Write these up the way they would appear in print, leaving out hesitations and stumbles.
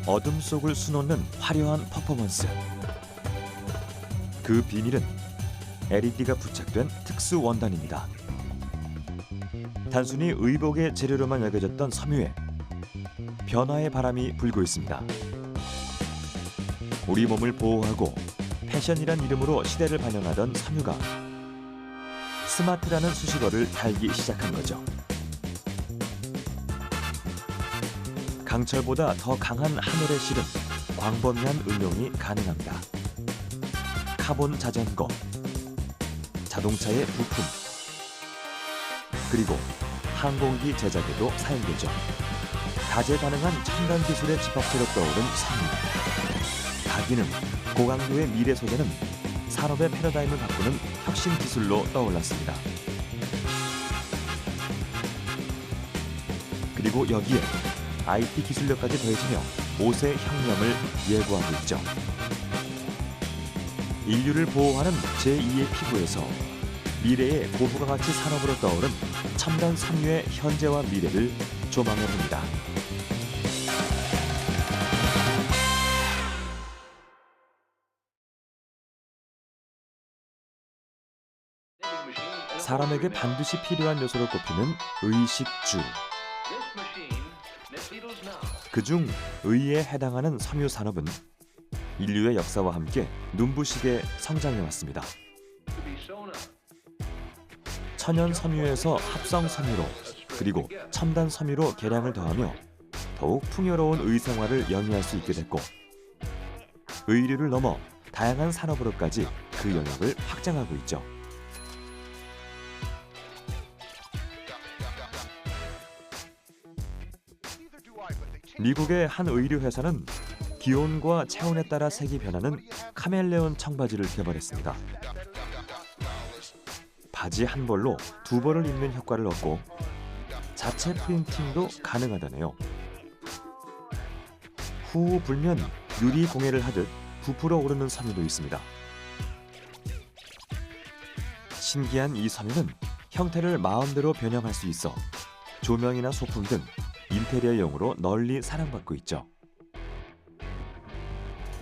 어둠 속을 수놓는 화려한 퍼포먼스. 그 비밀은 LED가 부착된 특수 원단입니다. 단순히 의복의 재료로만 여겨졌던 섬유에 변화의 바람이 불고 있습니다. 우리 몸을 보호하고 패션이란 이름으로 시대를 반영하던 섬유가 스마트라는 수식어를 달기 시작한 거죠. 강철보다 더 강한 하늘에 실은 광범위한 응용이 가능합니다. 카본 자전거, 자동차의 부품, 그리고 항공기 제작에도 사용되죠. 다재다능한 첨단 기술의 집합체로 떠오른 섬유. 다기능, 고강도의 미래 소재는 산업의 패러다임을 바꾸는 혁신 기술로 떠올랐습니다. 그리고 여기에 IT 기술력까지 더해지며 옷의 혁명을 예고하고 있죠. 인류를 보호하는 제2의 피부에서 미래의 고부가 가치 산업으로 떠오른 첨단 섬유의 현재와 미래를 조망해봅니다. 사람에게 반드시 필요한 요소로 꼽히는 의식주. 그중 의에 해당하는 섬유 산업은 인류의 역사와 함께 눈부시게 성장해왔습니다. 천연 섬유에서 합성 섬유로 그리고 첨단 섬유로 개량을 더하며 더욱 풍요로운 의생활을 영위할 수 있게 됐고, 의류를 넘어 다양한 산업으로까지 그 영역을 확장하고 있죠. 미국의 한 의류 회사는 기온과 체온에 따라 색이 변하는 카멜레온 청바지를 개발했습니다. 바지 한 벌로 두 벌을 입는 효과를 얻고 자체 프린팅도 가능하다네요. 후우 불면 유리 공예를 하듯 부풀어 오르는 섬유도 있습니다. 신기한 이 섬유는 형태를 마음대로 변형할 수 있어 조명이나 소품 등 인테리어용으로 널리 사랑받고 있죠.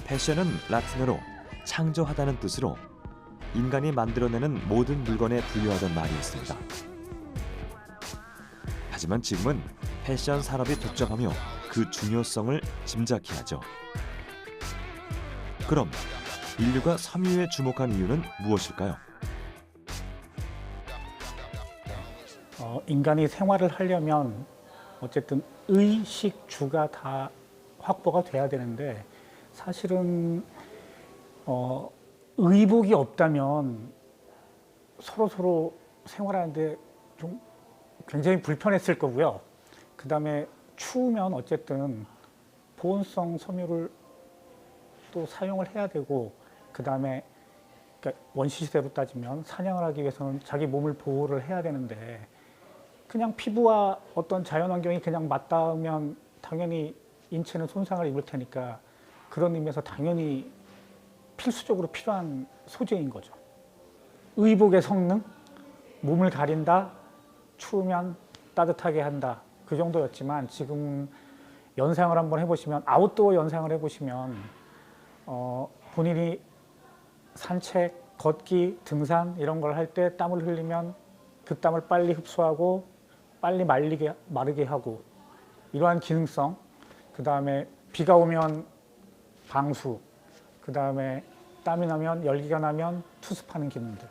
패션은 라틴어로 창조하다는 뜻으로 인간이 만들어내는 모든 물건에 부여하던 말이 있습니다. 하지만 지금은 패션 산업이 독점하며 그 중요성을 짐작케 하죠. 그럼 인류가 섬유에 주목한 이유는 무엇일까요? 인간이 생활을 하려면 어쨌든 의식주가 다 확보가 돼야 되는데, 사실은 의복이 없다면 서로 생활하는데 좀 굉장히 불편했을 거고요. 그 다음에 추우면 어쨌든 보온성 섬유를 또 사용을 해야 되고, 그 다음에 그러니까 원시시대로 따지면 사냥을 하기 위해서는 자기 몸을 보호를 해야 되는데, 그냥 피부와 어떤 자연환경이 그냥 맞닿으면 당연히 인체는 손상을 입을 테니까 그런 의미에서 당연히 필수적으로 필요한 소재인 거죠. 의복의 성능, 몸을 가린다, 추우면 따뜻하게 한다, 그 정도였지만 지금 연상을 한번 해보시면, 아웃도어 연상을 해보시면 본인이 산책, 걷기, 등산 이런 걸 할 때 땀을 흘리면 그 땀을 빨리 흡수하고 빨리 마르게 하고, 이러한 기능성, 그 다음에 비가 오면 방수, 그 다음에 땀이 나면, 열기가 나면 투습하는 기능들,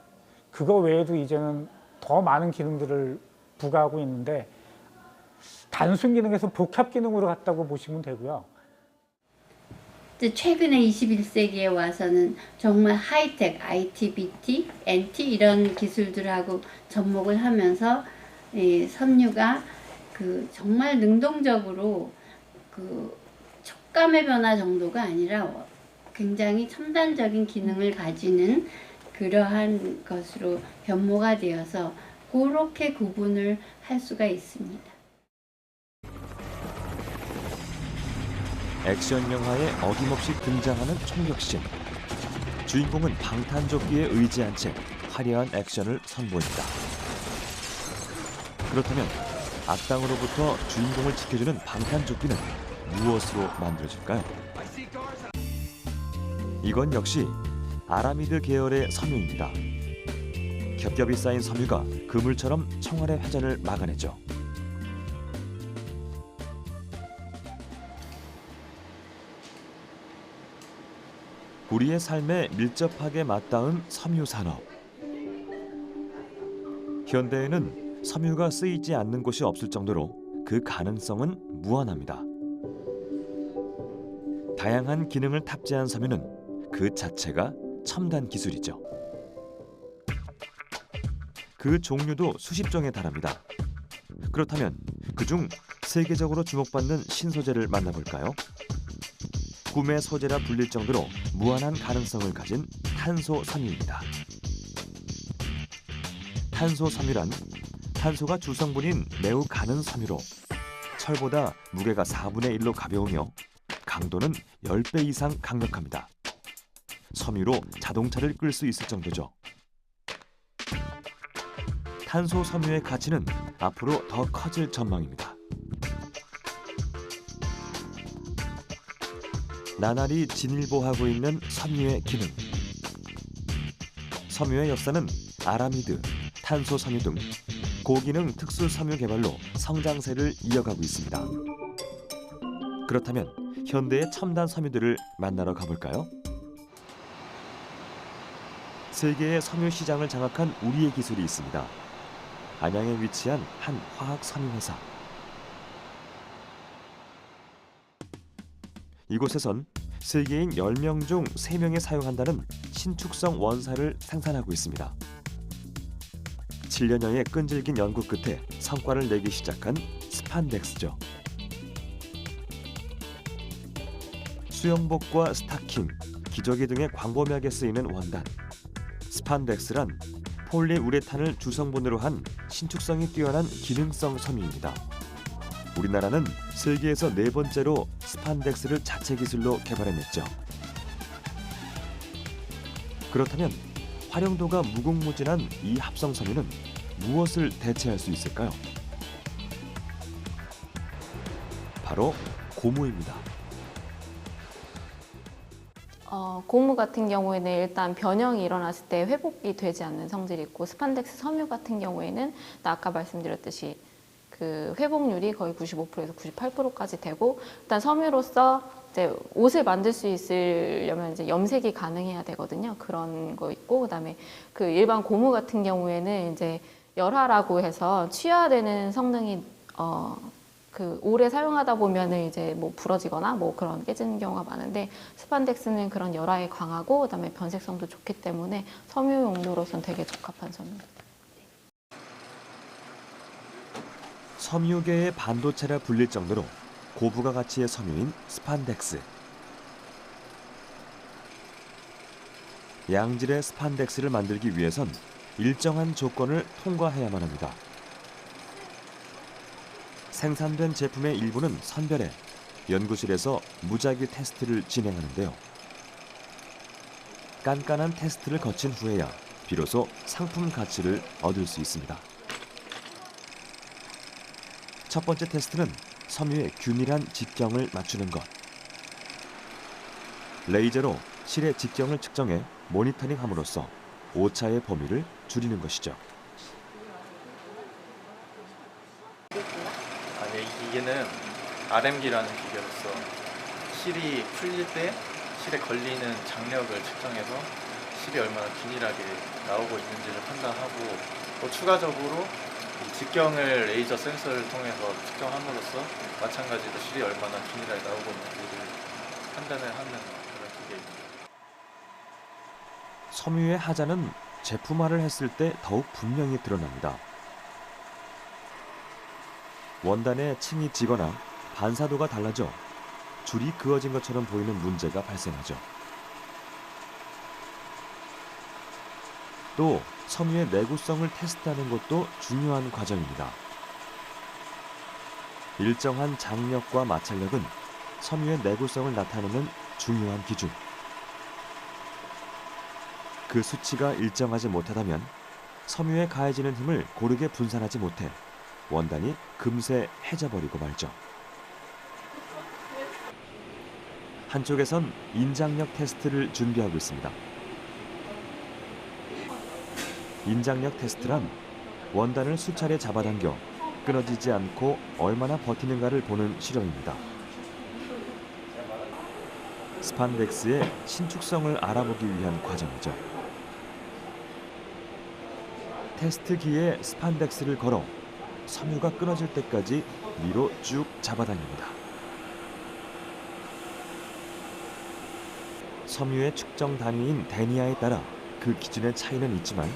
그거 외에도 이제는 더 많은 기능들을 부과하고 있는데 단순 기능에서 복합 기능으로 갔다고 보시면 되고요. 최근에 21세기에 와서는 정말 하이텍, IT, BT, NT 이런 기술들하고 접목을 하면서 섬유가 정말 능동적으로 촉감의 변화 정도가 아니라 굉장히 첨단적인 기능을 가지는 그러한 것으로 변모가 되어서 그렇게 구분을 할 수가 있습니다. 액션 영화에 어김없이 등장하는 총격씬. 주인공은 방탄조끼에 의지한 채 화려한 액션을 선보입니다. 그렇다면 악당으로부터 주인공을 지켜주는 방탄조끼는 무엇으로 만들어질까요? 이건 역시 아라미드 계열의 섬유입니다. 겹겹이 쌓인 섬유가 그물처럼 청활의 회전을 막아내죠. 우리의 삶에 밀접하게 맞닿은 섬유 산업. 현대에는 섬유가 쓰이지 않는 곳이 없을 정도로 그 가능성은 무한합니다. 다양한 기능을 탑재한 섬유는 그 자체가 첨단 기술이죠. 그 종류도 수십 종에 달합니다. 그렇다면 그중 세계적으로 주목받는 신소재를 만나볼까요? 꿈의 소재라 불릴 정도로 무한한 가능성을 가진 탄소 섬유입니다. 탄소 섬유란 탄소가 주성분인 매우 가는 섬유로 철보다 무게가 4분의 1로 가벼우며 강도는 10배 이상 강력합니다. 섬유로 자동차를 끌 수 있을 정도죠. 탄소 섬유의 가치는 앞으로 더 커질 전망입니다. 나날이 진일보하고 있는 섬유의 기능. 섬유의 역사는 아라미드, 탄소 섬유 등 고기능 특수 섬유 개발로 성장세를 이어가고 있습니다. 그렇다면 현대의 첨단 섬유들을 만나러 가볼까요? 세계의 섬유 시장을 장악한 우리의 기술이 있습니다. 안양에 위치한 한 화학 섬유 회사. 이곳에선 세계인 10명 중 3명이 사용한다는 신축성 원사를 생산하고 있습니다. 7년여의 끈질긴 연구 끝에 성과를 내기 시작한 스판덱스죠. 수영복과 스타킹, 기저귀 등의 광범위하게 쓰이는 원단. 스판덱스란 폴리우레탄을 주성분으로 한 신축성이 뛰어난 기능성 섬유입니다. 우리나라는 세계에서 4번째로 스판덱스를 자체 기술로 개발해냈죠. 그렇다면 활용도가 무궁무진한 이 합성 섬유는 무엇을 대체할 수 있을까요? 바로 고무입니다. 고무 같은 경우에는 일단 변형이 일어났을 때 회복이 되지 않는 성질이 있고, 스판덱스 섬유 같은 경우에는 아까 말씀드렸듯이 그 회복률이 거의 95%에서 98%까지 되고, 일단 섬유로서 이제 옷을 만들 수 있으려면 이제 염색이 가능해야 되거든요. 그런 거 있고, 그다음에 그 일반 고무 같은 경우에는 이제 열화라고 해서 취화되는 성능이 그 오래 사용하다 보면은 이제 뭐 부러지거나 뭐 그런 깨지는 경우가 많은데, 스판덱스는 그런 열화에 강하고 그다음에 변색성도 좋기 때문에 섬유 용도로서는 되게 적합한 섬유입니다. 섬유계의 반도체라 불릴 정도로 고부가 가치의 섬유인 스판덱스. 양질의 스판덱스를 만들기 위해선 일정한 조건을 통과해야만 합니다. 생산된 제품의 일부는 선별해 연구실에서 무작위 테스트를 진행하는데요. 깐깐한 테스트를 거친 후에야 비로소 상품 가치를 얻을 수 있습니다. 첫 번째 테스트는 섬유의 균일한 직경을 맞추는 것. 레이저로 실의 직경을 측정해 모니터링함으로써 오차의 범위를 줄이는 것이죠. 이게는 RM기라는 기계로서 실이 풀릴 때 실에 걸리는 장력을 측정해서 실이 얼마나 균일하게 나오고 있는지를 판단하고, 또 추가적으로 이 직경을 레이저 센서를 통해서 측정함으로써 마찬가지로 실이 얼마나 균일하게 나오고 있는지를 판단을 하는 그런 기계입니다. 섬유의 하자는 제품화를 했을 때 더욱 분명히 드러납니다. 원단의 층이 지거나 반사도가 달라져 줄이 그어진 것처럼 보이는 문제가 발생하죠. 또 섬유의 내구성을 테스트하는 것도 중요한 과정입니다. 일정한 장력과 마찰력은 섬유의 내구성을 나타내는 중요한 기준. 그 수치가 일정하지 못하다면 섬유에 가해지는 힘을 고르게 분산하지 못해 원단이 금세 해져버리고 말죠. 한쪽에선 인장력 테스트를 준비하고 있습니다. 인장력 테스트란 원단을 수차례 잡아당겨 끊어지지 않고 얼마나 버티는가를 보는 실험입니다. 스판덱스의 신축성을 알아보기 위한 과정이죠. 테스트기에 스판덱스를 걸어 섬유가 끊어질 때까지 위로 쭉 잡아당깁니다. 섬유의 측정 단위인 데니아에 따라 그 기준의 차이는 있지만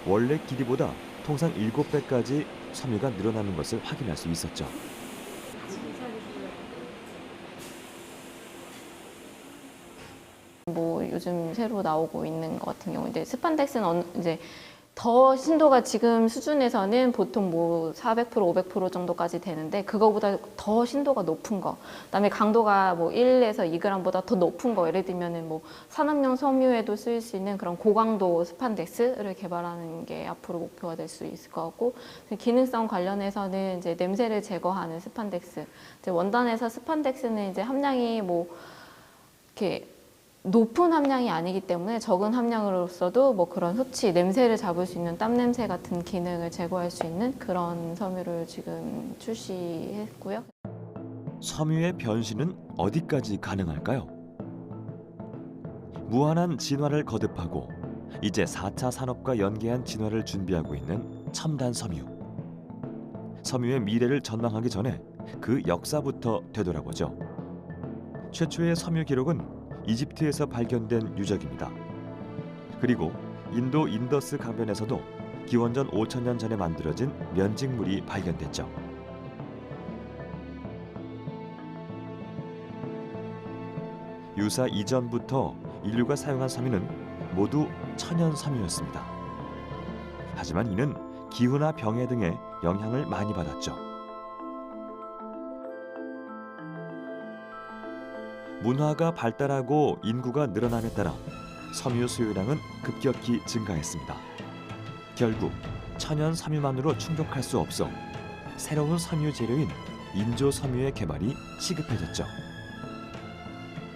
원래 길이보다 통상 7배까지 섬유가 늘어나는 것을 확인할 수 있었죠. 뭐 요즘 새로 나오고 있는 것 같은 경우인데 스판덱스는 이제 더 신도가 지금 수준에서는 보통 뭐 400%, 500% 정도까지 되는데 그거보다 더 신도가 높은 거, 그다음에 강도가 뭐 1에서 2g보다 더 높은 거, 예를 들면은 뭐 산업용 섬유에도 쓰일 수 있는 그런 고강도 스판덱스를 개발하는 게 앞으로 목표가 될 수 있을 것 같고, 기능성 관련해서는 이제 냄새를 제거하는 스판덱스, 이제 원단에서 스판덱스는 이제 함량이 뭐 이렇게 높은 함량이 아니기 때문에 적은 함량으로서도 뭐 그런 소치, 냄새를 잡을 수 있는 땀 냄새 같은 기능을 제거할 수 있는 그런 섬유를 지금 출시했고요. 섬유의 변신은 어디까지 가능할까요? 무한한 진화를 거듭하고 이제 4차 산업과 연계한 진화를 준비하고 있는 첨단 섬유. 섬유의 미래를 전망하기 전에 그 역사부터 되돌아보죠. 최초의 섬유 기록은 이집트에서 발견된 유적입니다. 그리고 인도 인더스 강변에서도 기원전 5,000년 전에 만들어진 면직물이 발견됐죠. 유사 이전부터 인류가 사용한 섬유는 모두 천연 섬유였습니다. 하지만 이는 기후나 병해 등의 영향을 많이 받았죠. 문화가 발달하고 인구가 늘어남에 따라 섬유 수요량은 급격히 증가했습니다. 결국 천연 섬유만으로 충족할 수 없어 새로운 섬유 재료인 인조 섬유의 개발이 시급해졌죠.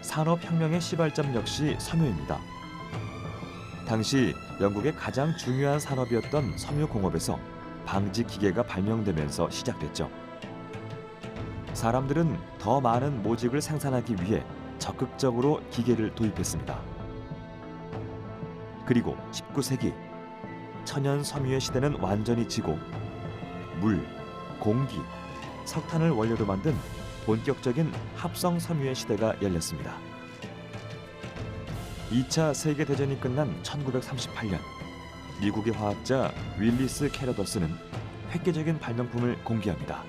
산업혁명의 시발점 역시 섬유입니다. 당시 영국의 가장 중요한 산업이었던 섬유공업에서 방지 기계가 발명되면서 시작됐죠. 사람들은 더 많은 모직을 생산하기 위해 적극적으로 기계를 도입했습니다. 그리고 19세기 천연 섬유의 시대는 완전히 지고 물, 공기, 석탄을 원료로 만든 본격적인 합성 섬유의 시대가 열렸습니다. 2차 세계대전이 끝난 1938년 미국의 화학자 윌리스 캐러더스는 획기적인 발명품을 공개합니다.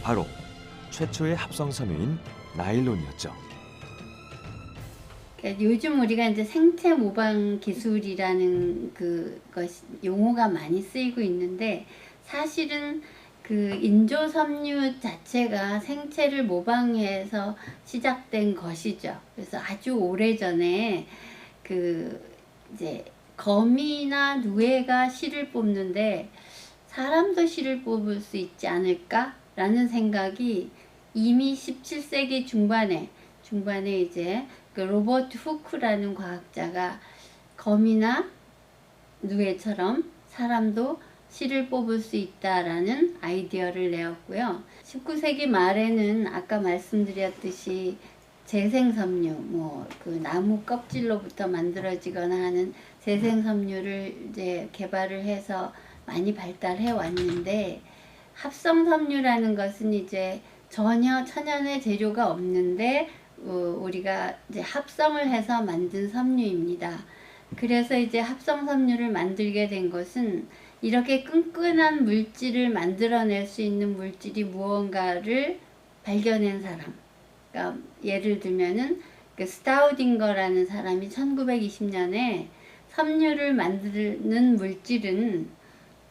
바로 최초의 합성 섬유인 나일론이었죠. 그러니까 요즘 우리가 이제 생체 모방 기술이라는 용어가 많이 쓰이고 있는데, 사실은 그 인조 섬유 자체가 생체를 모방해서 시작된 것이죠. 그래서 아주 오래전에 이제 거미나 누에가 실을 뽑는데 사람도 실을 뽑을 수 있지 않을까라는 생각이 이미 17세기 중반에 이제 그 로버트 후크라는 과학자가 거미나 누에처럼 사람도 실을 뽑을 수 있다라는 아이디어를 내었고요. 19세기 말에는 아까 말씀드렸듯이 재생섬유, 그 나무 껍질로부터 만들어지거나 하는 재생섬유를 이제 개발을 해서 많이 발달해 왔는데, 합성섬유라는 것은 이제 전혀 천연의 재료가 없는데 우리가 이제 합성을 해서 만든 섬유입니다. 그래서 이제 합성섬유를 만들게 된 것은 이렇게 끈끈한 물질을 만들어낼 수 있는 물질이 무언가를 발견한 사람. 그러니까 예를 들면은 그 스타우딩거라는 사람이 1920년에 섬유를 만드는 물질은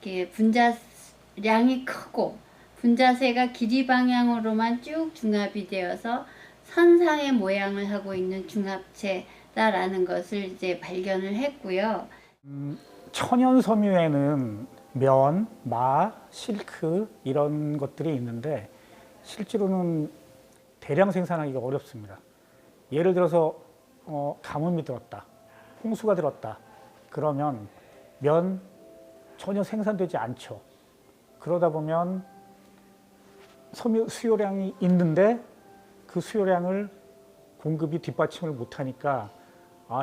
이렇게 분자량이 크고 분자세가 길이 방향으로만 쭉 중합이 되어서 선상의 모양을 하고 있는 중합체다라는 것을 이제 발견을 했고요. 천연 섬유에는 면, 마, 실크 이런 것들이 있는데 실제로는 대량 생산하기가 어렵습니다. 예를 들어서 가뭄이 들었다, 홍수가 들었다. 그러면 면 전혀 생산되지 않죠. 그러다 보면 섬유 수요량이 있는데 그 수요량을 공급이 뒷받침을 못하니까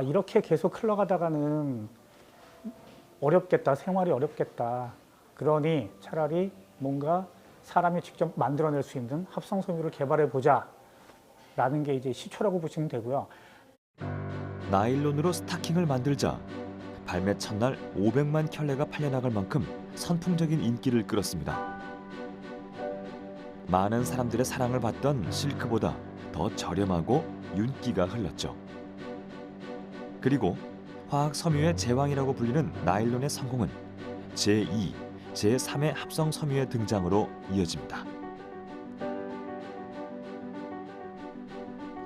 이렇게 계속 흘러가다가는 어렵겠다, 생활이 어렵겠다. 그러니 차라리 뭔가 사람이 직접 만들어낼 수 있는 합성 섬유를 개발해 보자라는 게 이제 시초라고 보시면 되고요. 나일론으로 스타킹을 만들자 발매 첫날 500만 켤레가 팔려나갈 만큼 선풍적인 인기를 끌었습니다. 많은 사람들의 사랑을 받던 실크보다 더 저렴하고 윤기가 흘렀죠. 그리고 화학 섬유의 제왕이라고 불리는 나일론의 성공은 제2, 제3의 합성 섬유의 등장으로 이어집니다.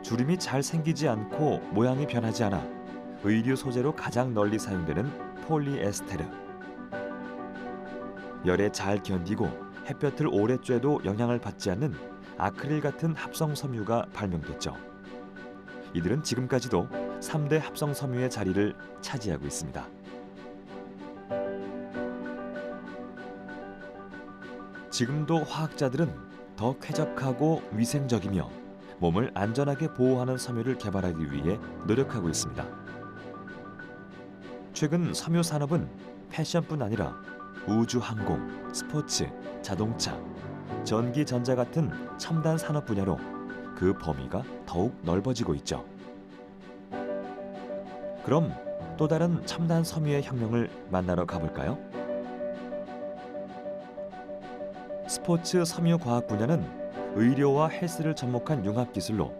주름이 잘 생기지 않고 모양이 변하지 않아 의류 소재로 가장 널리 사용되는 폴리에스테르. 열에 잘 견디고 햇볕을 오래 쬐도 영향을 받지 않는 아크릴 같은 합성 섬유가 발명됐죠. 이들은 지금까지도 3대 합성 섬유의 자리를 차지하고 있습니다. 지금도 화학자들은 더 쾌적하고 위생적이며 몸을 안전하게 보호하는 섬유를 개발하기 위해 노력하고 있습니다. 최근 섬유 산업은 패션뿐 아니라 우주항공, 스포츠, 자동차, 전기전자 같은 첨단 산업 분야로 그 범위가 더욱 넓어지고 있죠. 그럼 또 다른 첨단 섬유의 혁명을 만나러 가볼까요? 스포츠 섬유 과학 분야는 의료와 헬스를 접목한 융합 기술로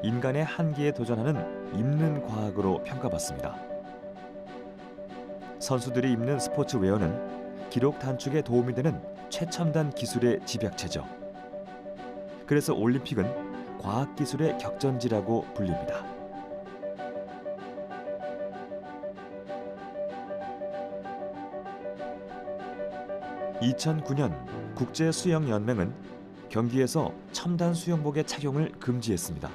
인간의 한계에 도전하는 입는 과학으로 평가받습니다. 선수들이 입는 스포츠웨어는 기록 단축에 도움이 되는 최첨단 기술의 집약체죠. 그래서 올림픽은 과학기술의 격전지라고 불립니다. (2009년) 국제수영연맹은 경기에서 첨단 수영복의 착용을 금지했습니다.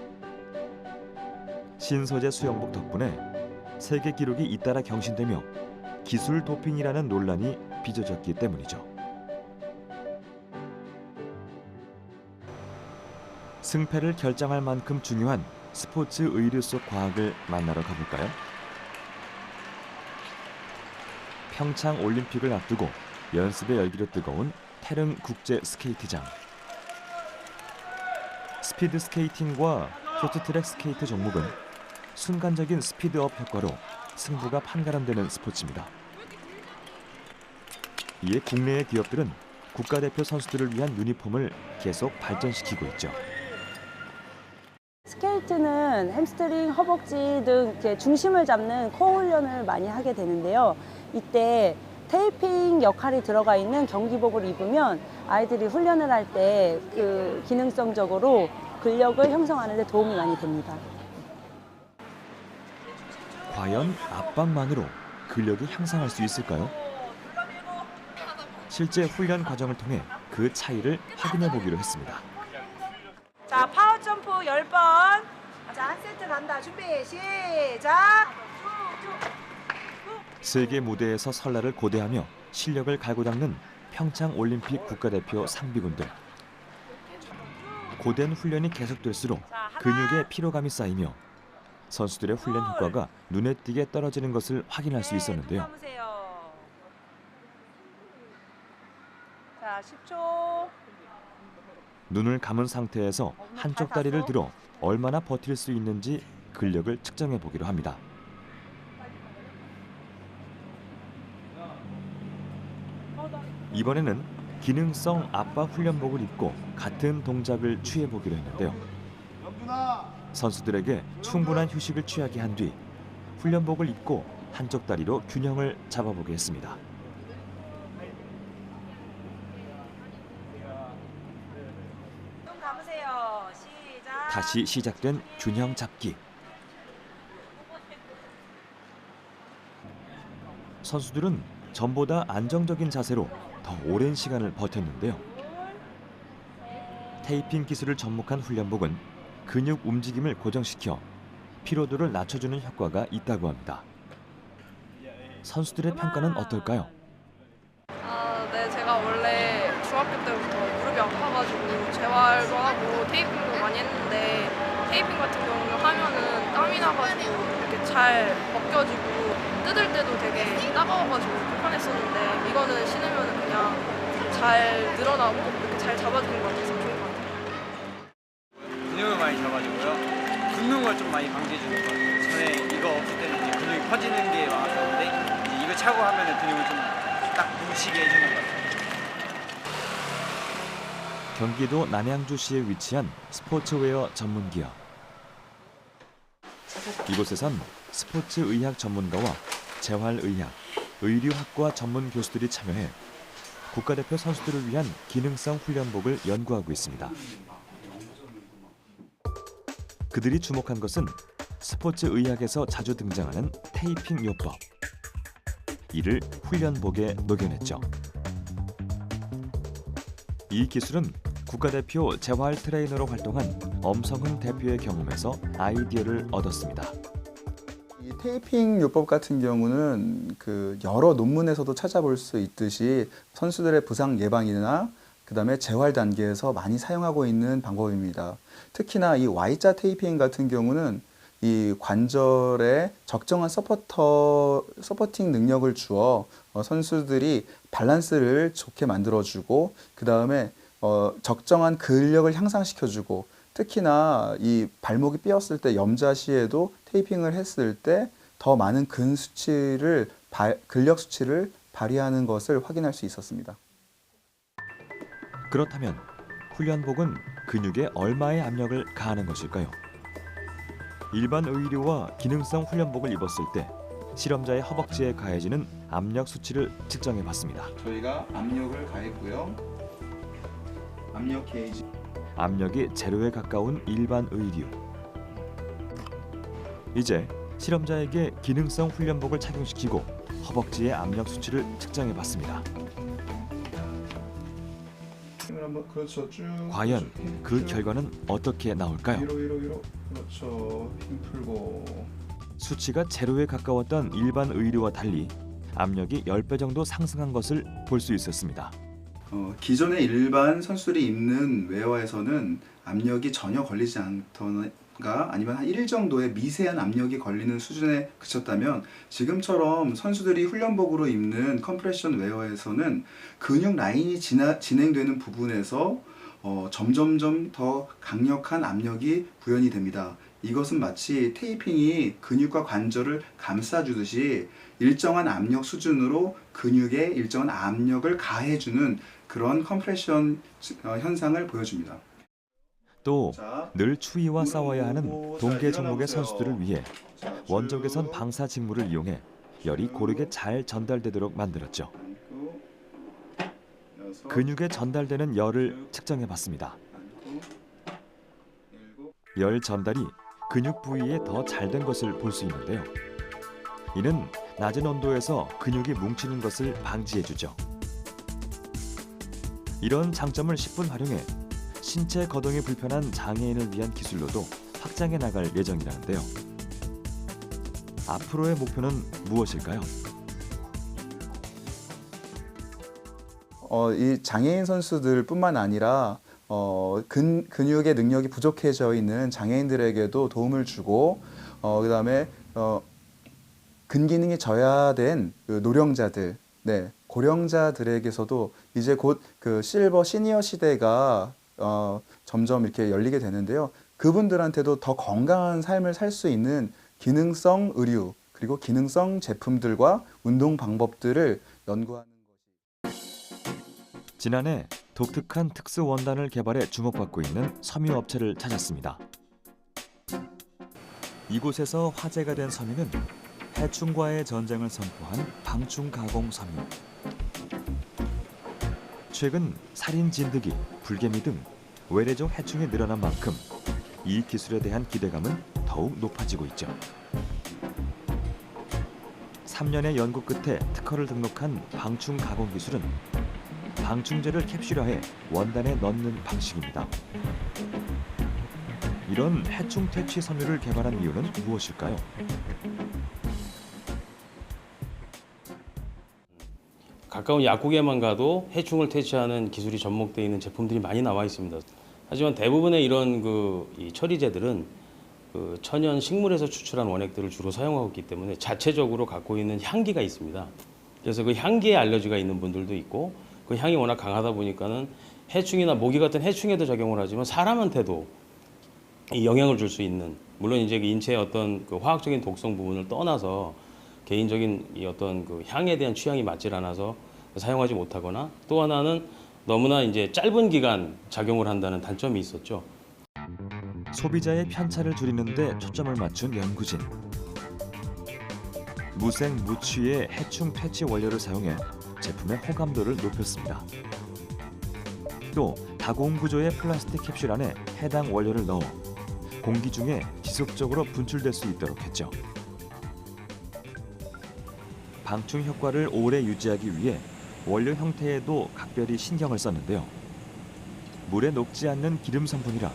신소재 수영복 덕분에 세계 기록이 잇따라 경신되며 기술 도핑이라는 논란이 빚어졌기 때문이죠. 승패를 결정할 만큼 중요한 스포츠 의류 속 과학을 만나러 가볼까요? 평창 올림픽을 앞두고 연습의 열기로 뜨거운 태릉 국제 스케이트장. 스피드 스케이팅과 쇼트트랙 스케이트 종목은 순간적인 스피드업 효과로 승부가 판가름되는 스포츠입니다. 이에 국내의 기업들은 국가대표 선수들을 위한 유니폼을 계속 발전시키고 있죠. 스케이트는 햄스트링, 허벅지 등 이렇게 중심을 잡는 코어 훈련을 많이 하게 되는데요. 이때 테이핑 역할이 들어가 있는 경기복을 입으면 아이들이 훈련을 할 때 그 기능성적으로 근력을 형성하는 데 도움이 많이 됩니다. 과연 압박만으로 근력이 향상할 수 있을까요? 실제 훈련 과정을 통해 그 차이를 확인해 보기로 했습니다. 자, 파워 점프 10번. 자, 한 세트 간다. 준비, 시작. 세계 무대에서 설날을 고대하며 실력을 갈고 닦는 평창 올림픽 국가대표 상비군들. 고된 훈련이 계속될수록 근육에 피로감이 쌓이며 선수들의 훈련 효과가 눈에 띄게 떨어지는 것을 확인할 수 있었는데요. 자, 10초. 눈을 감은 상태에서 한쪽 다리를 들어 얼마나 버틸 수 있는지 근력을 측정해 보기로 합니다. 이번에는 기능성 압박 훈련복을 입고 같은 동작을 취해 보기로 했는데요. 선수들에게 충분한 휴식을 취하게 한 뒤 훈련복을 입고 한쪽 다리로 균형을 잡아보게 했습니다. 눈 감으세요. 시작. 다시 시작된 균형 잡기. 선수들은 전보다 안정적인 자세로 더 오랜 시간을 버텼는데요. 테이핑 기술을 접목한 훈련복은 근육 움직임을 고정시켜 피로도를 낮춰주는 효과가 있다고 합니다. 선수들의 평가는 어떨까요? 네, 제가 원래 중학교 때부터 무릎이 아파가지고 재활도 하고 테이핑도 많이 했는데 테이핑 같은 경우는 하면은 땀이 나가지고 이렇게 잘 벗겨지고 뜯을 때도 되게 따가워가지고 불편했었는데 이거는 신으면 그냥 잘 늘어나고 이렇게 잘 잡아주는 것 같아서 좋은 것 같아요. 근육을 많이 잡아주고요. 붓는 걸 좀 많이 방지해주는 것 같아요. 전에 이거 없을 때는 이제 근육이 퍼지는 게 많았었는데 이제 이거 차고 하면 근육을 좀 딱 뭉치게 해주는 것 같아요. 경기도 남양주시에 위치한 스포츠웨어 전문 기업. 이곳에선 스포츠의학 전문가와 재활의학, 의류학과 전문 교수들이 참여해 국가대표 선수들을 위한 기능성 훈련복을 연구하고 있습니다. 그들이 주목한 것은 스포츠의학에서 자주 등장하는 테이핑 요법. 이를 훈련복에 녹여냈죠. 이 기술은 국가대표 재활 트레이너로 활동한 엄성훈 대표의 경험에서 아이디어를 얻었습니다. 이 테이핑 요법 같은 경우는 여러 논문에서도 찾아볼 수 있듯이 선수들의 부상 예방이나 그다음에 재활 단계에서 많이 사용하고 있는 방법입니다. 특히나 이 Y자 테이핑 같은 경우는 이 관절에 적정한 서포팅 능력을 주어 선수들이 밸런스를 좋게 만들어주고 그 다음에 적정한 근력을 향상시켜주고 특히나 이 발목이 삐었을 때 염자 시에도 테이핑을 했을 때 더 많은 근력 수치를 발휘하는 것을 확인할 수 있었습니다. 그렇다면 훈련복은 근육에 얼마의 압력을 가하는 것일까요? 일반 의류와 기능성 훈련복을 입었을 때 실험자의 허벅지에 가해지는 압력 수치를 측정해 봤습니다. 저희가 압력을 가했고요. 압력 게이지. 압력이 제로에 가까운 일반 의류. 이제 실험자에게 기능성 훈련복을 착용시키고 허벅지의 압력 수치를 측정해 봤습니다. 그렇죠. 쭉. 과연 그 결과는 어떻게 나올까요? 위로. 그렇죠. 힘 풀고. 수치가 제로에 가까웠던 일반 의류와 달리 압력이 10배 정도 상승한 것을 볼 수 있었습니다. 기존의 일반 선수들이 입는 웨어에서는 압력이 전혀 걸리지 않던가 아니면 한 1 정도의 미세한 압력이 걸리는 수준에 그쳤다면 지금처럼 선수들이 훈련복으로 입는 컴프레션 웨어에서는 근육 라인이 진행되는 부분에서 점점점 더 강력한 압력이 구현이 됩니다. 이것은 마치 테이핑이 근육과 관절을 감싸주듯이 일정한 압력 수준으로 근육에 일정한 압력을 가해주는 그런 컴프레션 현상을 보여줍니다. 또 늘 추위와 싸워야 하는 동계 종목의 선수들을 위해 원적외선 방사 직물을 이용해 열이 고르게 잘 전달되도록 만들었죠. 근육에 전달되는 열을 측정해 봤습니다. 열 전달이 근육 부위에 더 잘 된 것을 볼 수 있는데요. 이는 낮은 온도에서 근육이 뭉치는 것을 방지해 주죠. 이런 장점을 10분 활용해 신체 거동이 불편한 장애인을 위한 기술로도 확장해 나갈 예정이라는데요. 앞으로의 목표는 무엇일까요? 이 장애인 선수들뿐만 아니라 근육의 능력이 부족해져 있는 장애인들에게도 도움을 주고 그다음에 근기능이 저하된 노령자들, 고령자들에게서도 이제 곧 그 실버 시니어 시대가 점점 이렇게 열리게 되는데요. 그분들한테도 더 건강한 삶을 살 수 있는 기능성 의류 그리고 기능성 제품들과 운동 방법들을 연구하는 것이. 지난해 독특한 특수 원단을 개발해 주목받고 있는 섬유 업체를 찾았습니다. 이곳에서 화제가 된 섬유는 해충과의 전쟁을 선포한 방충 가공 섬유. 최근 살인 진드기, 불개미 등 외래종 해충이 늘어난 만큼 이 기술에 대한 기대감은 더욱 높아지고 있죠. 3년의 연구 끝에 특허를 등록한 방충 가공 기술은 방충제를 캡슐화해 원단에 넣는 방식입니다. 이런 해충 퇴치 섬유를 개발한 이유는 무엇일까요? 가까운 약국에만 가도 해충을 퇴치하는 기술이 접목되어 있는 제품들이 많이 나와 있습니다. 하지만 대부분의 이런 이 처리제들은 천연 식물에서 추출한 원액들을 주로 사용하고 있기 때문에 자체적으로 갖고 있는 향기가 있습니다. 그래서 그 향기에 알러지가 있는 분들도 있고 그 향이 워낙 강하다 보니까는 해충이나 모기 같은 해충에도 적용을 하지만 사람한테도 이 영향을 줄 수 있는, 물론 이제 그 인체의 어떤 그 화학적인 독성 부분을 떠나서 개인적인 이 어떤 그 향에 대한 취향이 맞질 않아서 사용하지 못하거나, 또 하나는 너무나 이제 짧은 기간 작용을 한다는 단점이 있었죠. 소비자의 편차를 줄이는 데 초점을 맞춘 연구진. 무색 무취의 해충 퇴치 원료를 사용해 제품의 호감도를 높였습니다. 또 다공 구조의 플라스틱 캡슐 안에 해당 원료를 넣어 공기 중에 지속적으로 분출될 수 있도록 했죠. 방충 효과를 오래 유지하기 위해 원료 형태에도 각별히 신경을 썼는데요. 물에 녹지 않는 기름 성분이라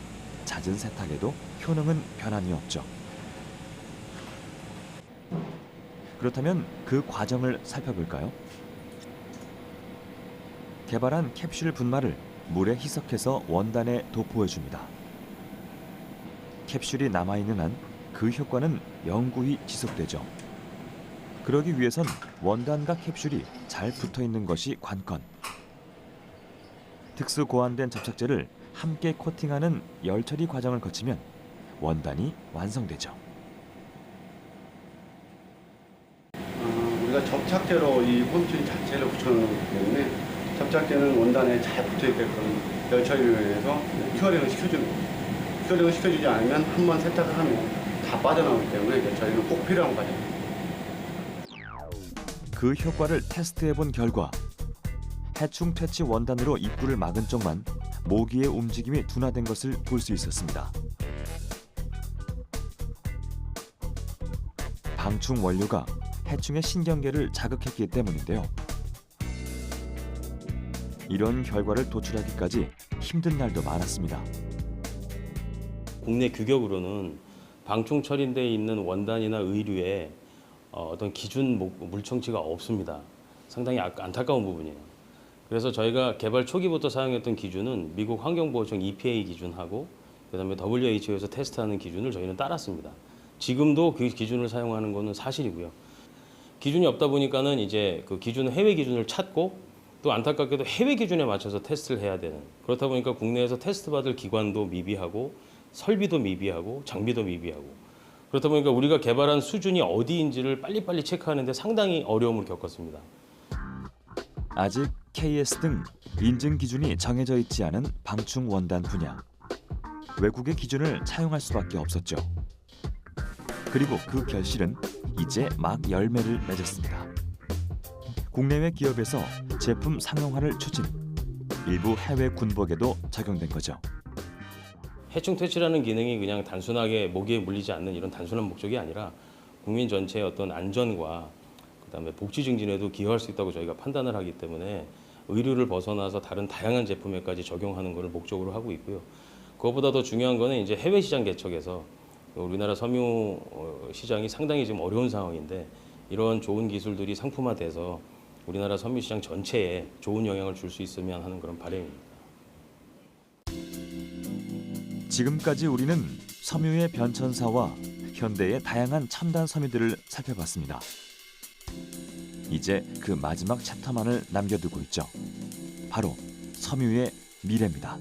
잦은 세탁에도 효능은 변함이 없죠. 그렇다면 그 과정을 살펴볼까요? 개발한 캡슐 분말을 물에 희석해서 원단에 도포해줍니다. 캡슐이 남아있는 한 그 효과는 영구히 지속되죠. 그러기 위해선 원단과 캡슐이 잘 붙어있는 것이 관건. 특수 고안된 접착제를 함께 코팅하는 열 처리 과정을 거치면 원단이 완성되죠. 우리가 접착제로 이 홈트리 자체를 붙여놓은 거기 때문에 접착제는 원단에 잘 붙어있게끔 열 처리를 해서 큐어링을 시켜주는 거예요. 큐어링을 시켜주지 않으면 한번 세탁을 하면 다 빠져나오기 때문에 열 처리는 꼭 필요한 과정입니다. 그 효과를 테스트해본 결과 해충 퇴치 원단으로 입구를 막은 쪽만 모기의 움직임이 둔화된 것을 볼 수 있었습니다. 방충 원료가 해충의 신경계를 자극했기 때문인데요. 이런 결과를 도출하기까지 힘든 날도 많았습니다. 국내 규격으로는 방충 처리되어 있는 원단이나 의류에 어떤 기준 물청치가 없습니다. 상당히 안타까운 부분이에요. 그래서 저희가 개발 초기부터 사용했던 기준은 미국 환경보호청 EPA 기준하고 그다음에 WHO에서 테스트하는 기준을 저희는 따랐습니다. 지금도 그 기준을 사용하는 것은 사실이고요. 기준이 없다 보니까는 이제 그 기준 해외 기준을 찾고 또 안타깝게도 해외 기준에 맞춰서 테스트를 해야 되는, 그렇다 보니까 국내에서 테스트 받을 기관도 미비하고 설비도 미비하고 장비도 미비하고, 그렇다 보니까 우리가 개발한 수준이 어디인지를 빨리빨리 체크하는 데 상당히 어려움을 겪었습니다. 아직 KS 등 인증 기준이 정해져 있지 않은 방충 원단 분야. 외국의 기준을 차용할 수밖에 없었죠. 그리고 그 결실은 이제 막 열매를 맺었습니다. 국내외 기업에서 제품 상용화를 추진, 일부 해외 군복에도 적용된 거죠. 해충 퇴치라는 기능이 그냥 단순하게 모기에 물리지 않는 이런 단순한 목적이 아니라 국민 전체의 어떤 안전과 그다음에 복지 증진에도 기여할 수 있다고 저희가 판단을 하기 때문에 의류를 벗어나서 다른 다양한 제품에까지 적용하는 것을 목적으로 하고 있고요. 그것보다 더 중요한 거는 이제 해외 시장 개척에서 우리나라 섬유 시장이 상당히 지금 어려운 상황인데 이런 좋은 기술들이 상품화돼서 우리나라 섬유 시장 전체에 좋은 영향을 줄 수 있으면 하는 그런 바람입니다. 지금까지 우리는 섬유의 변천사와 현대의 다양한 첨단 섬유들을 살펴봤습니다. 이제 그 마지막 챕터만을 남겨두고 있죠. 바로 섬유의 미래입니다.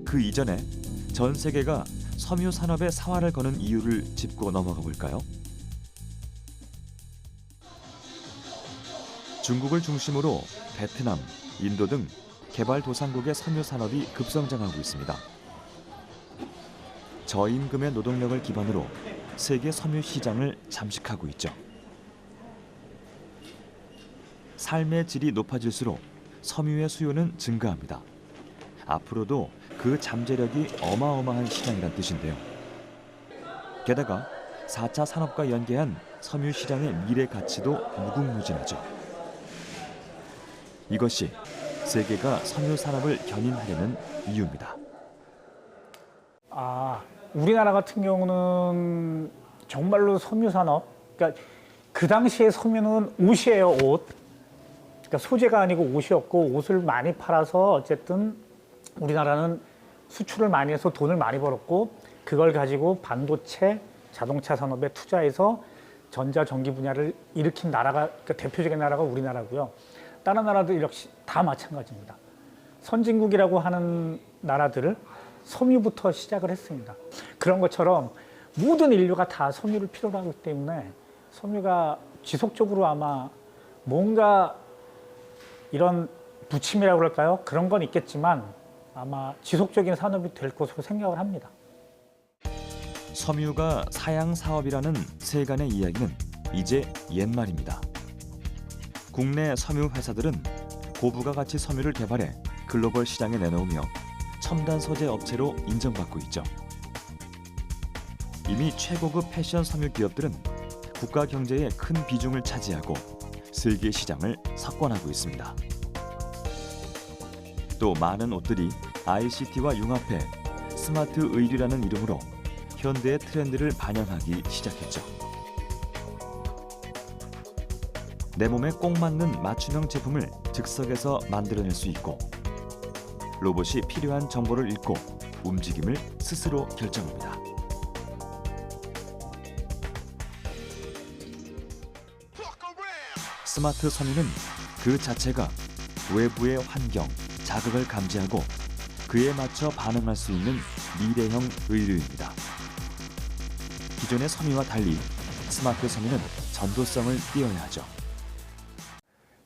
그 이전에 전 세계가 섬유 산업에 사활을 거는 이유를 짚고 넘어가 볼까요? 중국을 중심으로 베트남, 인도 등 개발도상국의 섬유 산업이 급성장하고 있습니다. 저임금의 노동력을 기반으로 세계 섬유 시장을 잠식하고 있죠. 삶의 질이 높아질수록 섬유의 수요는 증가합니다. 앞으로도 그 잠재력이 어마어마한 시장이란 뜻인데요. 게다가 4차 산업과 연계한 섬유 시장의 미래 가치도 무궁무진하죠. 이것이 세계가 섬유 산업을 견인하려는 이유입니다. 우리나라 같은 경우는 정말로 섬유 산업, 그러니까 그 당시에 섬유는 옷이에요, 옷. 그러니까 소재가 아니고 옷이었고 옷을 많이 팔아서 어쨌든 우리나라는 수출을 많이 해서 돈을 많이 벌었고 그걸 가지고 반도체, 자동차 산업에 투자해서 전자전기 분야를 일으킨 나라가, 그러니까 대표적인 나라가 우리나라고요. 다른 나라도 역시 다 마찬가지입니다. 선진국이라고 하는 나라들을 섬유부터 시작을 했습니다. 그런 것처럼 모든 인류가 다 섬유를 필요로 하기 때문에 섬유가 지속적으로 아마 뭔가 이런 부침이라고 그럴까요? 그런 건 있겠지만 아마 지속적인 산업이 될 것으로 생각을 합니다. 섬유가 사양 사업이라는 세간의 이야기는 이제 옛말입니다. 국내 섬유 회사들은 고부가 가치 섬유를 개발해 글로벌 시장에 내놓으며 첨단 소재 업체로 인정받고 있죠. 이미 최고급 패션 섬유 기업들은 국가 경제에 큰 비중을 차지하고 세계 시장을 석권하고 있습니다. 또 많은 옷들이 ICT와 융합해 스마트 의류라는 이름으로 현대의 트렌드를 반영하기 시작했죠. 내 몸에 꼭 맞는 맞춤형 제품을 즉석에서 만들어낼 수 있고 로봇이 필요한 정보를 읽고 움직임을 스스로 결정합니다. 스마트 섬유는 그 자체가 외부의 환경, 자극을 감지하고 그에 맞춰 반응할 수 있는 미래형 의류입니다. 기존의 섬유와 달리 스마트 섬유는 전도성을 띄어야 하죠.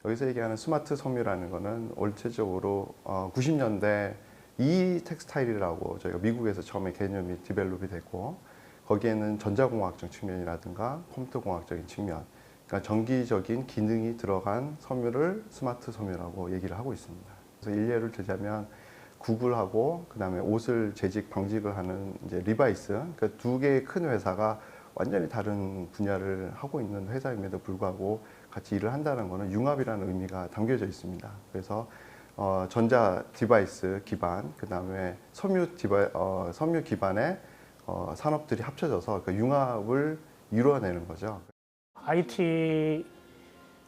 여기서 얘기하는 스마트 섬유라는 거는 올체적으로 90년대 이 텍스타일이라고 저희가 미국에서 처음에 개념이 디벨롭이 됐고 거기에는 전자공학적 측면이라든가 컴퓨터공학적인 측면, 그러니까 전기적인 기능이 들어간 섬유를 스마트 섬유라고 얘기를 하고 있습니다. 그래서 일례를 들자면 구글하고 그다음에 옷을 재직 방직을 하는 이제 리바이스, 그러니까 두 개의 큰 회사가 완전히 다른 분야를 하고 있는 회사임에도 불구하고 같이 일을 한다는 것은 융합이라는 의미가 담겨져 있습니다. 그래서 전자 디바이스 기반, 그다음에 섬유 기반의 산업들이 합쳐져서 그 융합을 이루어내는 거죠. IT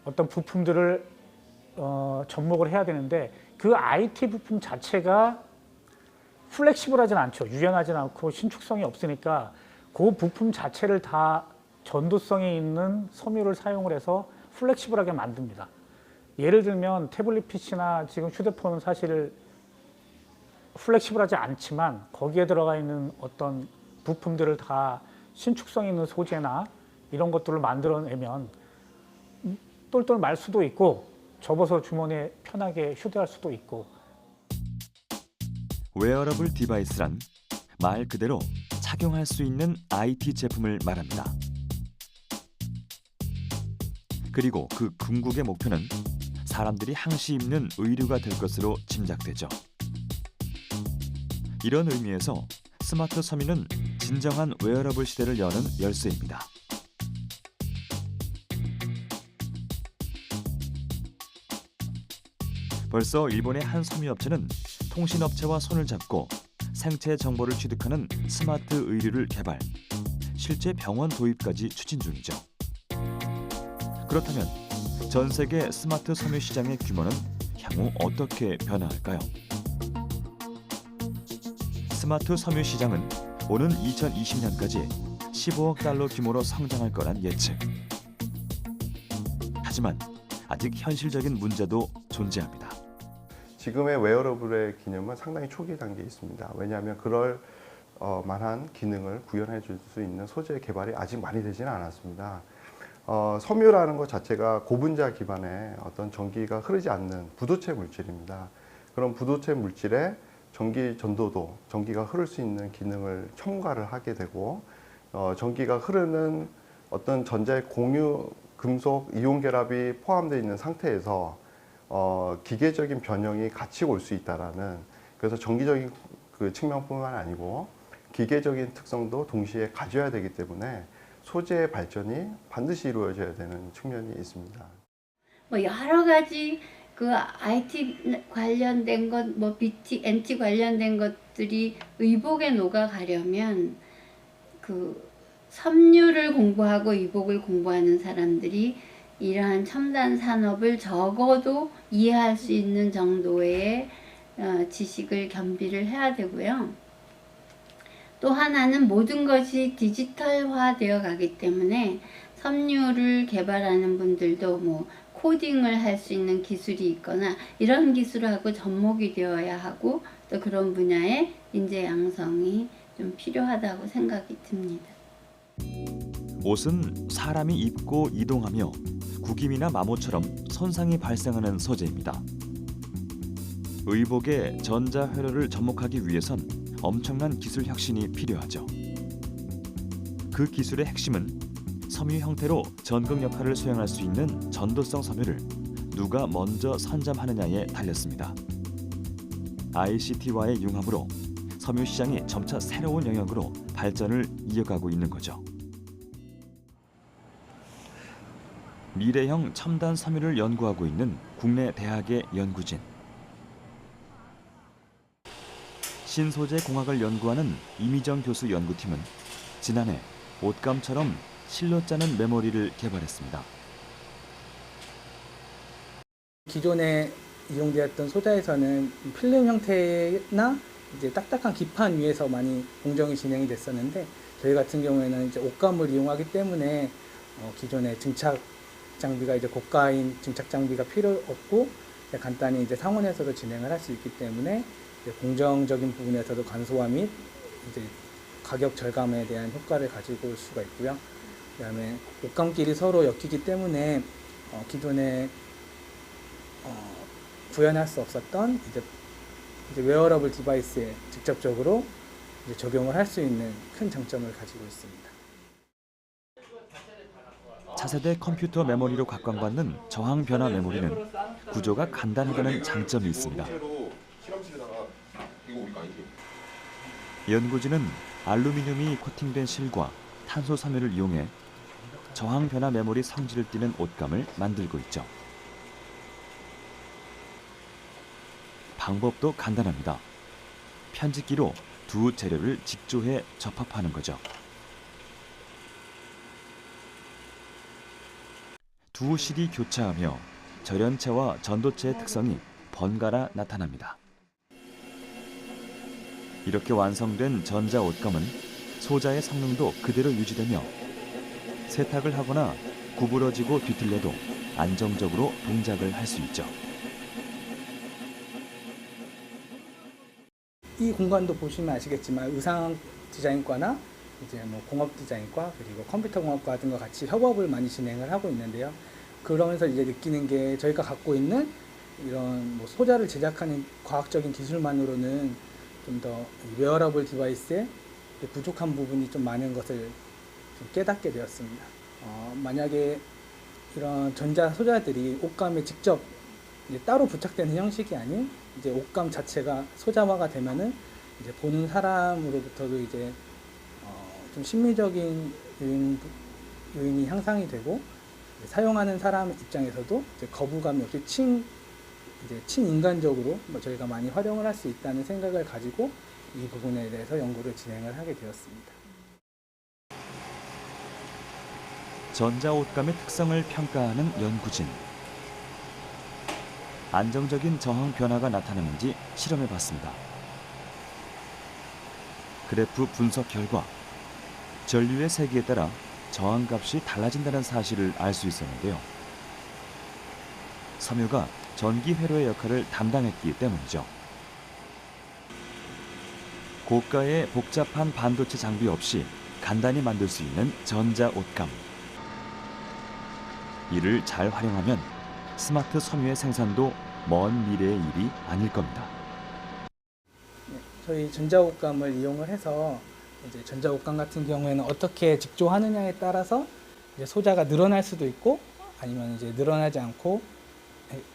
어떤 부품들을 접목을 해야 되는데 그 IT 부품 자체가 플렉시블하진 않죠. 유연하진 않고 신축성이 없으니까 그 부품 자체를 다 전도성이 있는 섬유를 사용을 해서 플렉시블하게 만듭니다. 예를 들면 태블릿 PC나 지금 휴대폰은 사실 플렉시블하지 않지만 거기에 들어가 있는 어떤 부품들을 다 신축성 있는 소재나 이런 것들을 만들어내면 똘똘 말 수도 있고 접어서 주머니에 편하게 휴대할 수도 있고. 웨어러블 디바이스란 말 그대로 착용할 수 있는 IT 제품을 말합니다. 그리고 그 궁극의 목표는 사람들이 항시 입는 의류가 될 것으로 짐작되죠. 이런 의미에서 스마트 섬유는 진정한 웨어러블 시대를 여는 열쇠입니다. 벌써 일본의 한 섬유업체는 통신업체와 손을 잡고 생체 정보를 취득하는 스마트 의류를 개발, 실제 병원 도입까지 추진 중이죠. 그렇다면 전 세계 스마트 섬유 시장의 규모는 향후 어떻게 변화할까요? 스마트 섬유 시장은 오는 2020년까지 15억 달러 규모로 성장할 거란 예측. 하지만 아직 현실적인 문제도 존재합니다. 지금의 웨어러블의 기념은 상당히 초기 단계에 있습니다. 왜냐하면 그럴 만한 기능을 구현해 줄 수 있는 소재 개발이 아직 많이 되지는 않았습니다. 섬유라는 것 자체가 고분자 기반의 어떤 전기가 흐르지 않는 부도체 물질입니다. 그런 부도체 물질에 전기 전도도, 전기가 흐를 수 있는 기능을 첨가를 하게 되고 전기가 흐르는 어떤 전자의 공유, 금속, 이온 결합이 포함되어 있는 상태에서 기계적인 변형이 같이 올 수 있다라는, 그래서 전기적인 그 측면뿐만 아니고 기계적인 특성도 동시에 가져야 되기 때문에 소재의 발전이 반드시 이루어져야 되는 측면이 있습니다. 뭐 여러 가지 그 IT 관련된 것, 뭐 BT, NT 관련된 것들이 의복에 녹아가려면 그 섬유를 공부하고 의복을 공부하는 사람들이 이러한 첨단 산업을 적어도 이해할 수 있는 정도의 지식을 겸비를 해야 되고요. 또 하나는 모든 것이 디지털화 되어 가기 때문에 섬유를 개발하는 분들도 뭐 코딩을 할 수 있는 기술이 있거나 이런 기술하고 접목이 되어야 하고 또 그런 분야의 인재 양성이 좀 필요하다고 생각이 듭니다. 옷은 사람이 입고 이동하며 구김이나 마모처럼 손상이 발생하는 소재입니다. 의복의 전자 회로를 접목하기 위해선 엄청난 기술 혁신이 필요하죠. 그 기술의 핵심은 섬유 형태로 전극 역할을 수행할 수 있는 전도성 섬유를 누가 먼저 선점하느냐에 달렸습니다. ICT와의 융합으로 섬유 시장이 점차 새로운 영역으로 발전을 이어가고 있는 거죠. 미래형 첨단 섬유를 연구하고 있는 국내 대학의 연구진. 신소재 공학을 연구하는 이미정 교수 연구팀은 지난해 옷감처럼 실로 짜는 메모리를 개발했습니다. 기존에 이용되었던 소자에서는 필름 형태나 이제 딱딱한 기판 위에서 많이 공정이 진행이 됐었는데 저희 같은 경우에는 이제 옷감을 이용하기 때문에 기존의 증착 장비가 이제 고가인 증착 장비가 필요 없고 간단히 이제 상온에서도 진행을 할 수 있기 때문에 이제 공정적인 부분에서도 간소화 및 이제 가격 절감에 대한 효과를 가지고 올 수가 있고요. 그다음에 옷감끼리 서로 엮이기 때문에 기존에 구현할 수 없었던 이제 웨어러블 디바이스에 직접적으로 이제 적용을 할 수 있는 큰 장점을 가지고 있습니다. 차세대 컴퓨터 메모리로 각광받는 저항 변화 메모리는 구조가 간단하다는 장점이 있습니다. 연구진은 알루미늄이 코팅된 실과 탄소 섬유를 이용해 저항 변화 메모리 성질을 띠는 옷감을 만들고 있죠. 방법도 간단합니다. 편집기로 두 재료를 직조해 접합하는 거죠. 두 실이 교차하며 절연체와 전도체의 특성이 번갈아 나타납니다. 이렇게 완성된 전자 옷감은 소자의 성능도 그대로 유지되며 세탁을 하거나 구부러지고 뒤틀려도 안정적으로 동작을 할 수 있죠. 이 공간도 보시면 아시겠지만 의상 디자인과나 이제 뭐 공업 디자인과 그리고 컴퓨터 공학과 등과 같이 협업을 많이 진행을 하고 있는데요. 그러면서 이제 느끼는 게 저희가 갖고 있는 이런 뭐 소자를 제작하는 과학적인 기술만으로는 좀 더 웨어러블 디바이스에 부족한 부분이 좀 많은 것을 좀 깨닫게 되었습니다. 만약에 이런 전자 소자들이 옷감에 직접 이제 따로 부착되는 형식이 아닌 이제 옷감 자체가 소자화가 되면은 이제 보는 사람으로부터도 이제 좀 심미적인 요인이 향상이 되고 사용하는 사람 입장에서도 이제 거부감이 없이 친인간적으로 저희가 많이 활용을 할 수 있다는 생각을 가지고 이 부분에 대해서 연구를 진행을 하게 되었습니다. 전자 옷감의 특성을 평가하는 연구진. 안정적인 저항 변화가 나타나는지 실험해봤습니다. 그래프 분석 결과 전류의 세기에 따라 저항값이 달라진다는 사실을 알 수 있었는데요. 섬유가 전기 회로의 역할을 담당했기 때문이죠. 고가의 복잡한 반도체 장비 없이 간단히 만들 수 있는 전자 옷감. 이를 잘 활용하면 스마트 섬유의 생산도 먼 미래의 일이 아닐 겁니다. 저희 전자옷감을 이용을 해서 이제 전자옷감 같은 경우에는 어떻게 직조하느냐에 따라서 이제 소자가 늘어날 수도 있고 아니면 이제 늘어나지 않고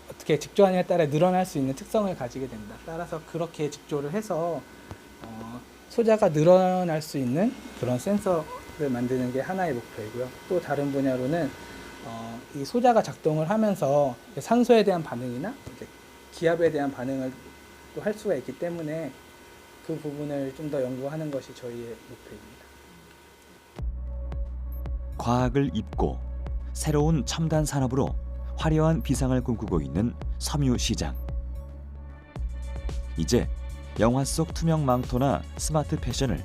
어떻게 직조하느냐에 따라 늘어날 수 있는 특성을 가지게 됩니다. 따라서 그렇게 직조를 해서 소자가 늘어날 수 있는 그런 센서를 만드는 게 하나의 목표이고요. 또 다른 분야로는 이 소자가 작동을 하면서 산소에 대한 반응이나 이제 기압에 대한 반응을 또 할 수가 있기 때문에 그 부분을 좀 더 연구하는 것이 저희의 목표입니다. 과학을 입고 새로운 첨단 산업으로 화려한 비상을 꿈꾸고 있는 섬유 시장. 이제 영화 속 투명 망토나 스마트 패션을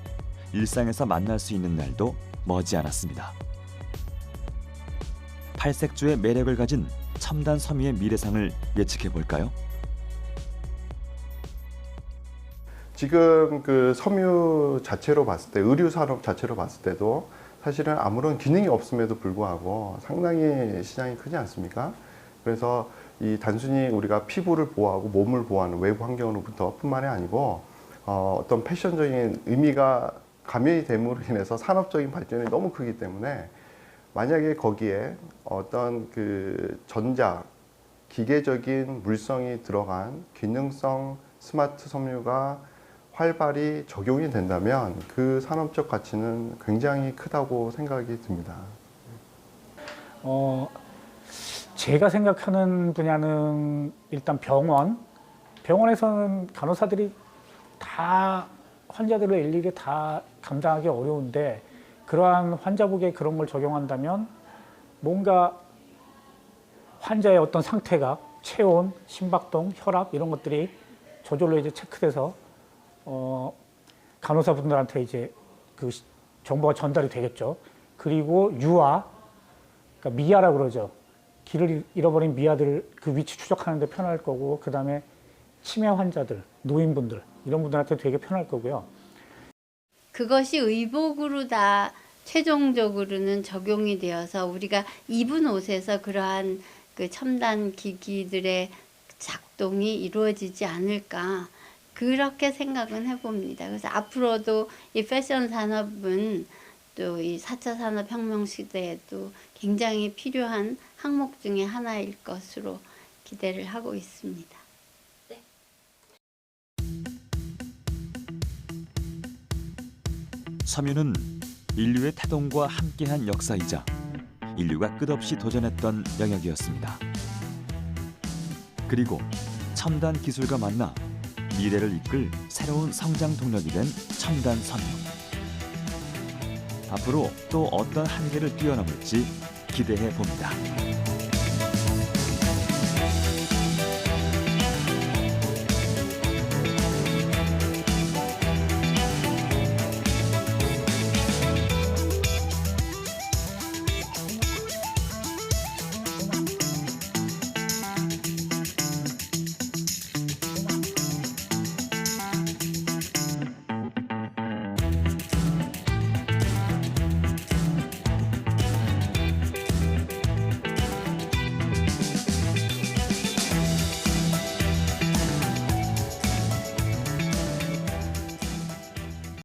일상에서 만날 수 있는 날도 머지않았습니다. 팔색조의 매력을 가진 첨단 섬유의 미래상을 예측해 볼까요? 지금 그 섬유 자체로 봤을 때, 의류 산업 자체로 봤을 때도 사실은 아무런 기능이 없음에도 불구하고 상당히 시장이 크지 않습니까? 그래서 이 단순히 우리가 피부를 보호하고 몸을 보호하는 외부 환경으로부터 뿐만이 아니고 어떤 패션적인 의미가 가미이 됨으로 인해서 산업적인 발전이 너무 크기 때문에 만약에 거기에 어떤 그 전자, 기계적인 물성이 들어간 기능성 스마트 섬유가 활발히 적용이 된다면 그 산업적 가치는 굉장히 크다고 생각이 듭니다. 제가 생각하는 분야는 일단 병원에서는 간호사들이 다 환자들을 일일이 다 감당하기 어려운데 그러한 환자복에 그런 걸 적용한다면 뭔가 환자의 어떤 상태가 체온, 심박동, 혈압 이런 것들이 저절로 이제 체크돼서 간호사분들한테 이제 그 정보가 전달이 되겠죠. 그리고 유아, 그러니까 미아라고 그러죠. 길을 잃어버린 미아들 그 위치 추적하는 데 편할 거고, 그 다음에 치매 환자들, 노인분들 이런 분들한테 되게 편할 거고요. 그것이 의복으로 다 최종적으로는 적용이 되어서 우리가 입은 옷에서 그러한 그 첨단 기기들의 작동이 이루어지지 않을까, 그렇게 생각은 해봅니다. 그래서 앞으로도 이 패션 산업은 또 이 4차 산업혁명 시대에도 굉장히 필요한 항목 중에 하나일 것으로 기대를 하고 있습니다. 네. 섬유는 인류의 태동과 함께한 역사이자 인류가 끝없이 도전했던 영역이었습니다. 그리고 첨단 기술과 만나 미래를 이끌 새로운 성장 동력이 된 첨단 섬유. 앞으로 또 어떤 한계를 뛰어넘을지 기대해 봅니다.